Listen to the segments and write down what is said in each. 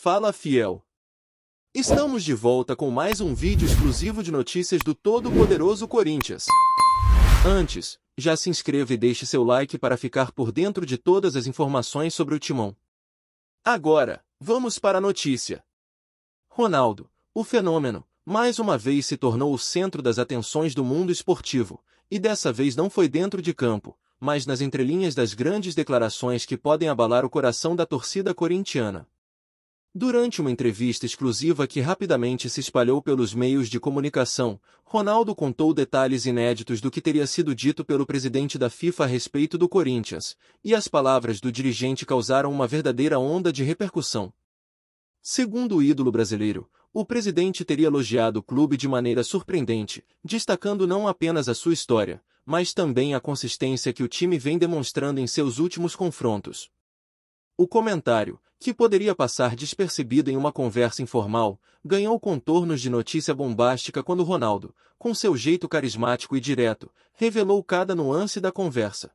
Fala Fiel! Estamos de volta com mais um vídeo exclusivo de notícias do todo-poderoso Corinthians. Antes, já se inscreva e deixe seu like para ficar por dentro de todas as informações sobre o Timão. Agora, vamos para a notícia. Ronaldo, o fenômeno, mais uma vez se tornou o centro das atenções do mundo esportivo, e dessa vez não foi dentro de campo, mas nas entrelinhas das grandes declarações que podem abalar o coração da torcida corintiana. Durante uma entrevista exclusiva que rapidamente se espalhou pelos meios de comunicação, Ronaldo contou detalhes inéditos do que teria sido dito pelo presidente da FIFA a respeito do Corinthians, e as palavras do dirigente causaram uma verdadeira onda de repercussão. Segundo o ídolo brasileiro, o presidente teria elogiado o clube de maneira surpreendente, destacando não apenas a sua história, mas também a consistência que o time vem demonstrando em seus últimos confrontos. O comentário, que poderia passar despercebido em uma conversa informal, ganhou contornos de notícia bombástica quando Ronaldo, com seu jeito carismático e direto, revelou cada nuance da conversa.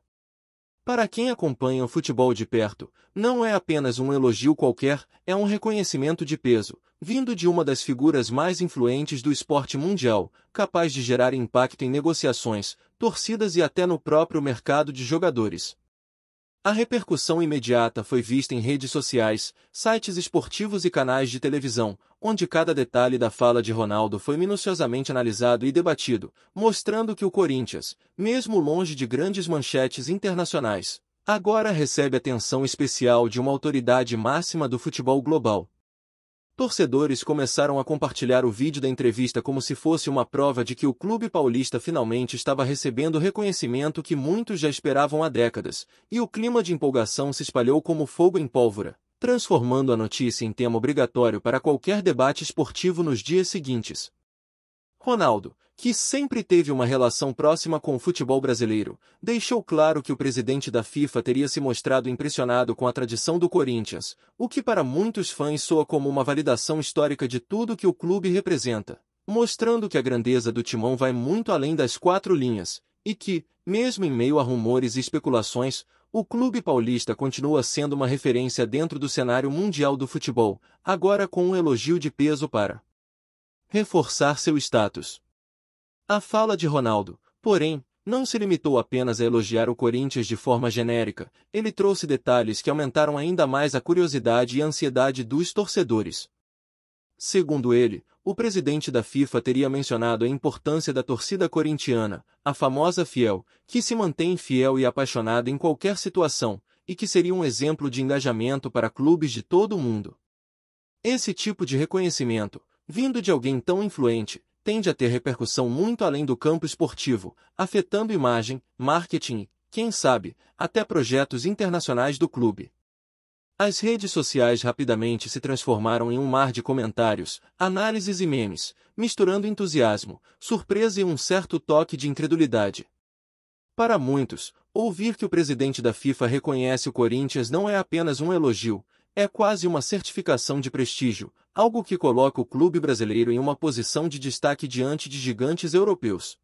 Para quem acompanha o futebol de perto, não é apenas um elogio qualquer, é um reconhecimento de peso, vindo de uma das figuras mais influentes do esporte mundial, capaz de gerar impacto em negociações, torcidas e até no próprio mercado de jogadores. A repercussão imediata foi vista em redes sociais, sites esportivos e canais de televisão, onde cada detalhe da fala de Ronaldo foi minuciosamente analisado e debatido, mostrando que o Corinthians, mesmo longe de grandes manchetes internacionais, agora recebe atenção especial de uma autoridade máxima do futebol global. Torcedores começaram a compartilhar o vídeo da entrevista como se fosse uma prova de que o clube paulista finalmente estava recebendo o reconhecimento que muitos já esperavam há décadas, e o clima de empolgação se espalhou como fogo em pólvora, transformando a notícia em tema obrigatório para qualquer debate esportivo nos dias seguintes. Ronaldo, que sempre teve uma relação próxima com o futebol brasileiro, deixou claro que o presidente da FIFA teria se mostrado impressionado com a tradição do Corinthians, o que para muitos fãs soa como uma validação histórica de tudo que o clube representa, mostrando que a grandeza do Timão vai muito além das quatro linhas, e que, mesmo em meio a rumores e especulações, o clube paulista continua sendo uma referência dentro do cenário mundial do futebol, agora com um elogio de peso para reforçar seu status. A fala de Ronaldo, porém, não se limitou apenas a elogiar o Corinthians de forma genérica, ele trouxe detalhes que aumentaram ainda mais a curiosidade e a ansiedade dos torcedores. Segundo ele, o presidente da FIFA teria mencionado a importância da torcida corintiana, a famosa Fiel, que se mantém fiel e apaixonada em qualquer situação, e que seria um exemplo de engajamento para clubes de todo o mundo. Esse tipo de reconhecimento, vindo de alguém tão influente, tende a ter repercussão muito além do campo esportivo, afetando imagem, marketing e, quem sabe, até projetos internacionais do clube. As redes sociais rapidamente se transformaram em um mar de comentários, análises e memes, misturando entusiasmo, surpresa e um certo toque de incredulidade. Para muitos, ouvir que o presidente da FIFA reconhece o Corinthians não é apenas um elogio, é quase uma certificação de prestígio, algo que coloca o clube brasileiro em uma posição de destaque diante de gigantes europeus.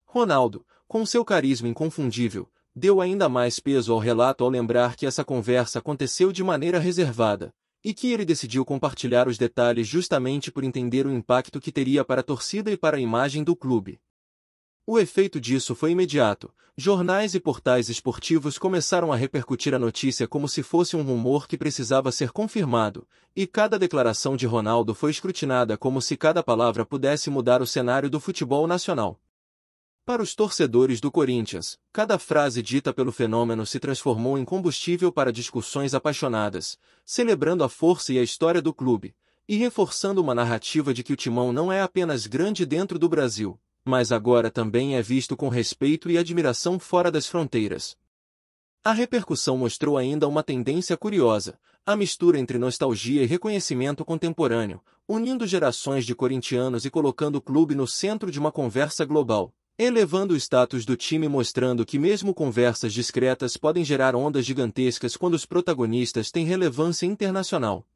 Ronaldo, com seu carisma inconfundível, deu ainda mais peso ao relato ao lembrar que essa conversa aconteceu de maneira reservada, e que ele decidiu compartilhar os detalhes justamente por entender o impacto que teria para a torcida e para a imagem do clube. O efeito disso foi imediato. Jornais e portais esportivos começaram a repercutir a notícia como se fosse um rumor que precisava ser confirmado, e cada declaração de Ronaldo foi escrutinada como se cada palavra pudesse mudar o cenário do futebol nacional. Para os torcedores do Corinthians, cada frase dita pelo fenômeno se transformou em combustível para discussões apaixonadas, celebrando a força e a história do clube, e reforçando uma narrativa de que o Timão não é apenas grande dentro do Brasil, mas agora também é visto com respeito e admiração fora das fronteiras. A repercussão mostrou ainda uma tendência curiosa, a mistura entre nostalgia e reconhecimento contemporâneo, unindo gerações de corintianos e colocando o clube no centro de uma conversa global, elevando o status do time e mostrando que mesmo conversas discretas podem gerar ondas gigantescas quando os protagonistas têm relevância internacional.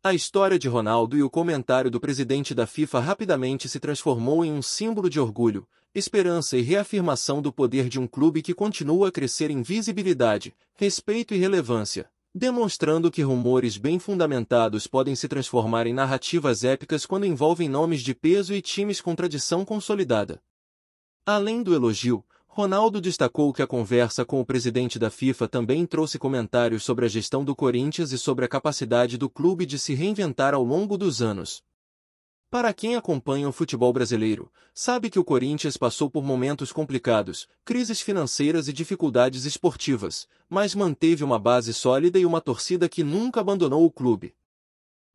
A história de Ronaldo e o comentário do presidente da FIFA rapidamente se transformou em um símbolo de orgulho, esperança e reafirmação do poder de um clube que continua a crescer em visibilidade, respeito e relevância, demonstrando que rumores bem fundamentados podem se transformar em narrativas épicas quando envolvem nomes de peso e times com tradição consolidada. Além do elogio, Ronaldo destacou que a conversa com o presidente da FIFA também trouxe comentários sobre a gestão do Corinthians e sobre a capacidade do clube de se reinventar ao longo dos anos. Para quem acompanha o futebol brasileiro, sabe que o Corinthians passou por momentos complicados, crises financeiras e dificuldades esportivas, mas manteve uma base sólida e uma torcida que nunca abandonou o clube.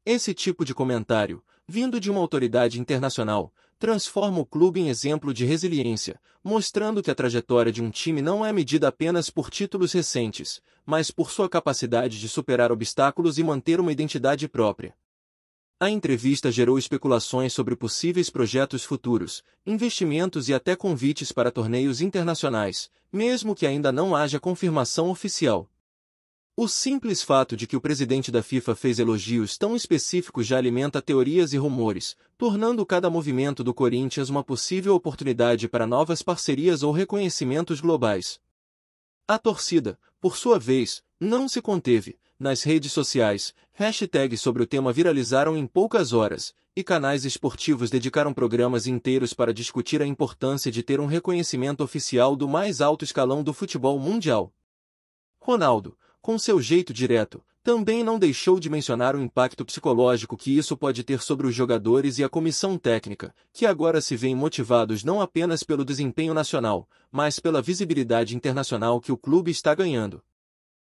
Esse tipo de comentário, vindo de uma autoridade internacional, transforma o clube em exemplo de resiliência, mostrando que a trajetória de um time não é medida apenas por títulos recentes, mas por sua capacidade de superar obstáculos e manter uma identidade própria. A entrevista gerou especulações sobre possíveis projetos futuros, investimentos e até convites para torneios internacionais, mesmo que ainda não haja confirmação oficial. O simples fato de que o presidente da FIFA fez elogios tão específicos já alimenta teorias e rumores, tornando cada movimento do Corinthians uma possível oportunidade para novas parcerias ou reconhecimentos globais. A torcida, por sua vez, não se conteve. Nas redes sociais, hashtags sobre o tema viralizaram em poucas horas, e canais esportivos dedicaram programas inteiros para discutir a importância de ter um reconhecimento oficial do mais alto escalão do futebol mundial. Ronaldo, com seu jeito direto, também não deixou de mencionar o impacto psicológico que isso pode ter sobre os jogadores e a comissão técnica, que agora se veem motivados não apenas pelo desempenho nacional, mas pela visibilidade internacional que o clube está ganhando.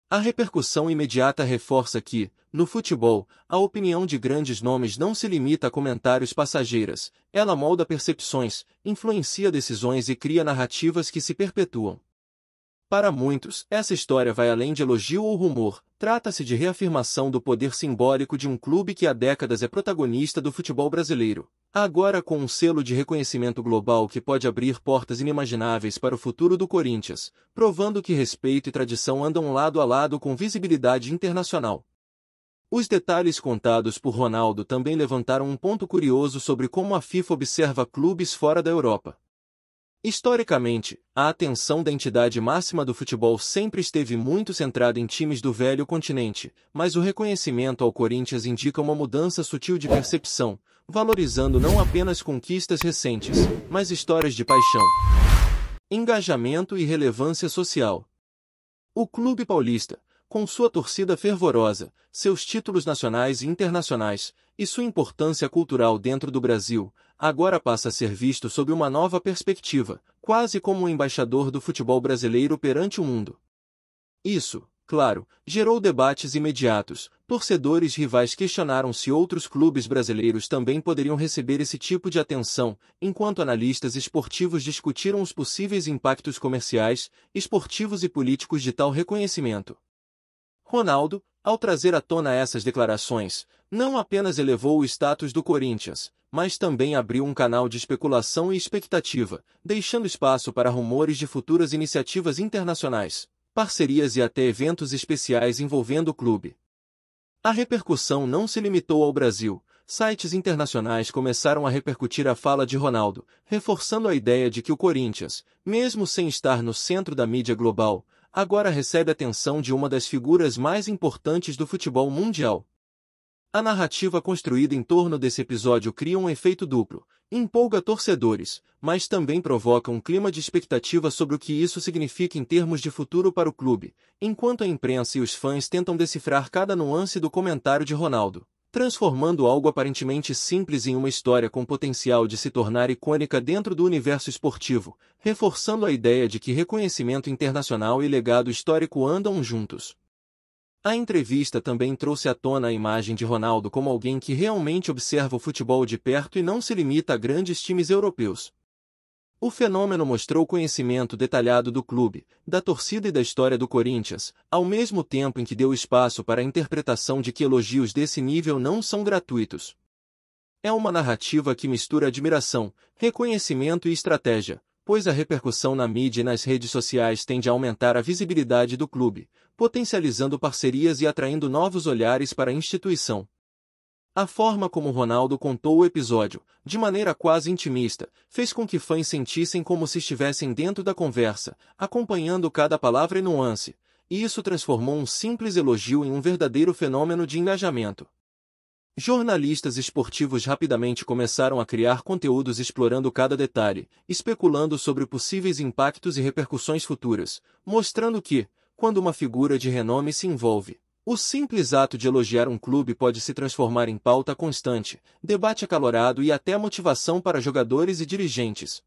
A repercussão imediata reforça que, no futebol, a opinião de grandes nomes não se limita a comentários passageiras, ela molda percepções, influencia decisões e cria narrativas que se perpetuam. Para muitos, essa história vai além de elogio ou rumor, trata-se de reafirmação do poder simbólico de um clube que há décadas é protagonista do futebol brasileiro, agora com um selo de reconhecimento global que pode abrir portas inimagináveis para o futuro do Corinthians, provando que respeito e tradição andam lado a lado com visibilidade internacional. Os detalhes contados por Ronaldo também levantaram um ponto curioso sobre como a FIFA observa clubes fora da Europa. Historicamente, a atenção da entidade máxima do futebol sempre esteve muito centrada em times do velho continente, mas o reconhecimento ao Corinthians indica uma mudança sutil de percepção, valorizando não apenas conquistas recentes, mas histórias de paixão, engajamento e relevância social. O clube paulista, com sua torcida fervorosa, seus títulos nacionais e internacionais, e sua importância cultural dentro do Brasil, agora passa a ser visto sob uma nova perspectiva, quase como um embaixador do futebol brasileiro perante o mundo. Isso, claro, gerou debates imediatos. Torcedores rivais questionaram se outros clubes brasileiros também poderiam receber esse tipo de atenção, enquanto analistas esportivos discutiram os possíveis impactos comerciais, esportivos e políticos de tal reconhecimento. Ronaldo, ao trazer à tona essas declarações, não apenas elevou o status do Corinthians, mas também abriu um canal de especulação e expectativa, deixando espaço para rumores de futuras iniciativas internacionais, parcerias e até eventos especiais envolvendo o clube. A repercussão não se limitou ao Brasil. Sites internacionais começaram a repercutir a fala de Ronaldo, reforçando a ideia de que o Corinthians, mesmo sem estar no centro da mídia global, agora recebe a atenção de uma das figuras mais importantes do futebol mundial. A narrativa construída em torno desse episódio cria um efeito duplo, empolga torcedores, mas também provoca um clima de expectativa sobre o que isso significa em termos de futuro para o clube, enquanto a imprensa e os fãs tentam decifrar cada nuance do comentário de Ronaldo, transformando algo aparentemente simples em uma história com potencial de se tornar icônica dentro do universo esportivo, reforçando a ideia de que reconhecimento internacional e legado histórico andam juntos. A entrevista também trouxe à tona a imagem de Ronaldo como alguém que realmente observa o futebol de perto e não se limita a grandes times europeus. O fenômeno mostrou conhecimento detalhado do clube, da torcida e da história do Corinthians, ao mesmo tempo em que deu espaço para a interpretação de que elogios desse nível não são gratuitos. É uma narrativa que mistura admiração, reconhecimento e estratégia, pois a repercussão na mídia e nas redes sociais tende a aumentar a visibilidade do clube, potencializando parcerias e atraindo novos olhares para a instituição. A forma como Ronaldo contou o episódio, de maneira quase intimista, fez com que fãs sentissem como se estivessem dentro da conversa, acompanhando cada palavra e nuance, e isso transformou um simples elogio em um verdadeiro fenômeno de engajamento. Jornalistas esportivos rapidamente começaram a criar conteúdos explorando cada detalhe, especulando sobre possíveis impactos e repercussões futuras, mostrando que, quando uma figura de renome se envolve, o simples ato de elogiar um clube pode se transformar em pauta constante, debate acalorado e até motivação para jogadores e dirigentes.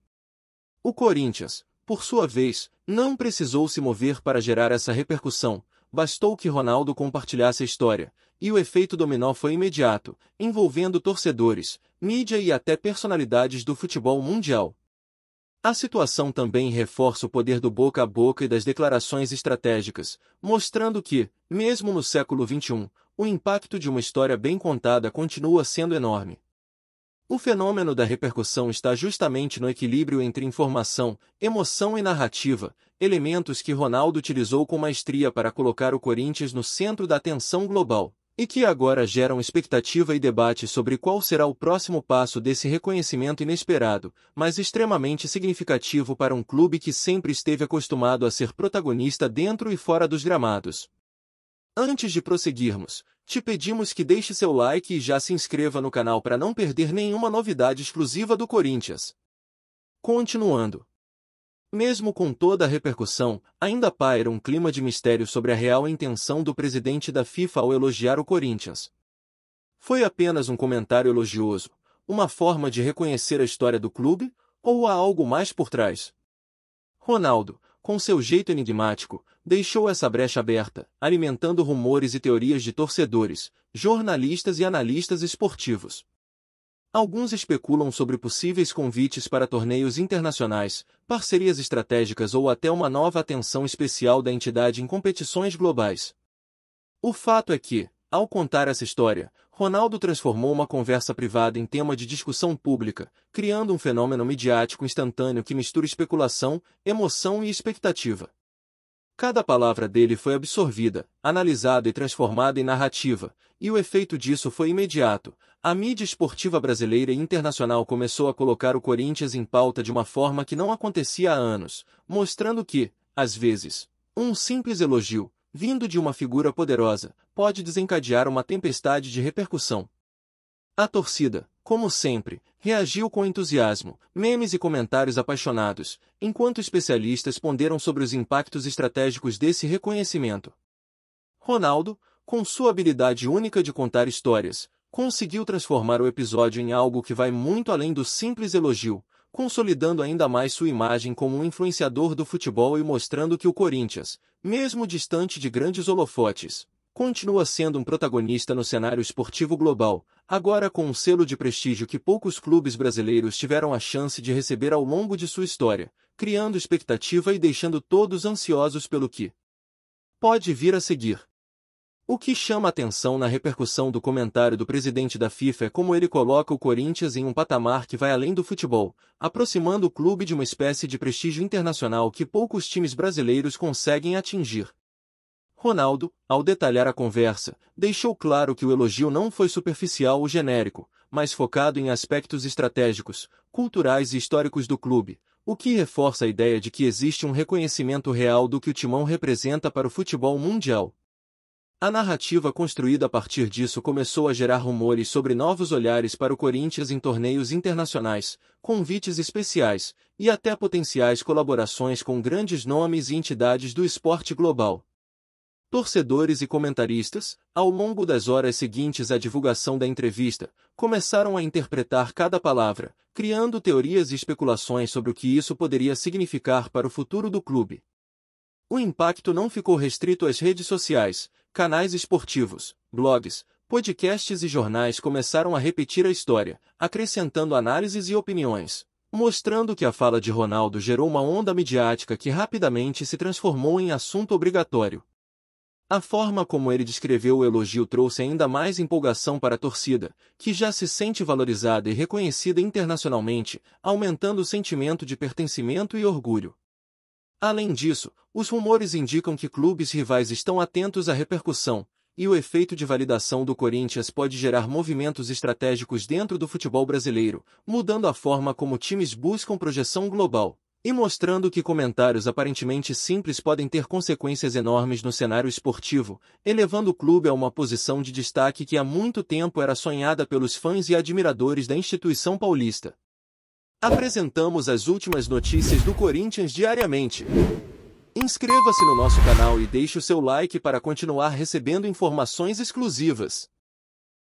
O Corinthians, por sua vez, não precisou se mover para gerar essa repercussão, bastou que Ronaldo compartilhasse a história, e o efeito dominó foi imediato, envolvendo torcedores, mídia e até personalidades do futebol mundial. A situação também reforça o poder do boca a boca e das declarações estratégicas, mostrando que, mesmo no século XXI, o impacto de uma história bem contada continua sendo enorme. O fenômeno da repercussão está justamente no equilíbrio entre informação, emoção e narrativa, elementos que Ronaldo utilizou com maestria para colocar o Corinthians no centro da atenção global, e que agora geram expectativa e debate sobre qual será o próximo passo desse reconhecimento inesperado, mas extremamente significativo para um clube que sempre esteve acostumado a ser protagonista dentro e fora dos gramados. Antes de prosseguirmos, te pedimos que deixe seu like e já se inscreva no canal para não perder nenhuma novidade exclusiva do Corinthians. Continuando. Mesmo com toda a repercussão, ainda paira um clima de mistério sobre a real intenção do presidente da FIFA ao elogiar o Corinthians. Foi apenas um comentário elogioso, uma forma de reconhecer a história do clube, ou há algo mais por trás? Ronaldo, com seu jeito enigmático, deixou essa brecha aberta, alimentando rumores e teorias de torcedores, jornalistas e analistas esportivos. Alguns especulam sobre possíveis convites para torneios internacionais, parcerias estratégicas ou até uma nova atenção especial da entidade em competições globais. O fato é que, ao contar essa história, Ronaldo transformou uma conversa privada em tema de discussão pública, criando um fenômeno midiático instantâneo que mistura especulação, emoção e expectativa. Cada palavra dele foi absorvida, analisada e transformada em narrativa, e o efeito disso foi imediato. A mídia esportiva brasileira e internacional começou a colocar o Corinthians em pauta de uma forma que não acontecia há anos, mostrando que, às vezes, um simples elogio, vindo de uma figura poderosa, pode desencadear uma tempestade de repercussão. A torcida, como sempre, reagiu com entusiasmo, memes e comentários apaixonados, enquanto especialistas ponderam sobre os impactos estratégicos desse reconhecimento. Ronaldo, com sua habilidade única de contar histórias, conseguiu transformar o episódio em algo que vai muito além do simples elogio, consolidando ainda mais sua imagem como um influenciador do futebol e mostrando que o Corinthians, mesmo distante de grandes holofotes, continua sendo um protagonista no cenário esportivo global, agora com um selo de prestígio que poucos clubes brasileiros tiveram a chance de receber ao longo de sua história, criando expectativa e deixando todos ansiosos pelo que pode vir a seguir. O que chama atenção na repercussão do comentário do presidente da FIFA é como ele coloca o Corinthians em um patamar que vai além do futebol, aproximando o clube de uma espécie de prestígio internacional que poucos times brasileiros conseguem atingir. Ronaldo, ao detalhar a conversa, deixou claro que o elogio não foi superficial ou genérico, mas focado em aspectos estratégicos, culturais e históricos do clube, o que reforça a ideia de que existe um reconhecimento real do que o timão representa para o futebol mundial. A narrativa construída a partir disso começou a gerar rumores sobre novos olhares para o Corinthians em torneios internacionais, convites especiais, e até potenciais colaborações com grandes nomes e entidades do esporte global. Torcedores e comentaristas, ao longo das horas seguintes à divulgação da entrevista, começaram a interpretar cada palavra, criando teorias e especulações sobre o que isso poderia significar para o futuro do clube. O impacto não ficou restrito às redes sociais, canais esportivos, blogs, podcasts e jornais começaram a repetir a história, acrescentando análises e opiniões, mostrando que a fala de Ronaldo gerou uma onda midiática que rapidamente se transformou em assunto obrigatório. A forma como ele descreveu o elogio trouxe ainda mais empolgação para a torcida, que já se sente valorizada e reconhecida internacionalmente, aumentando o sentimento de pertencimento e orgulho. Além disso, os rumores indicam que clubes rivais estão atentos à repercussão, e o efeito de validação do Corinthians pode gerar movimentos estratégicos dentro do futebol brasileiro, mudando a forma como times buscam projeção global. e mostrando que comentários aparentemente simples podem ter consequências enormes no cenário esportivo, elevando o clube a uma posição de destaque que há muito tempo era sonhada pelos fãs e admiradores da instituição paulista. Apresentamos as últimas notícias do Corinthians diariamente. Inscreva-se no nosso canal e deixe o seu like para continuar recebendo informações exclusivas.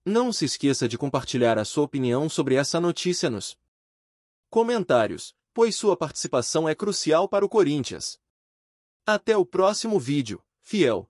Não se esqueça de compartilhar a sua opinião sobre essa notícia nos comentários, pois sua participação é crucial para o Corinthians. Até o próximo vídeo, fiel!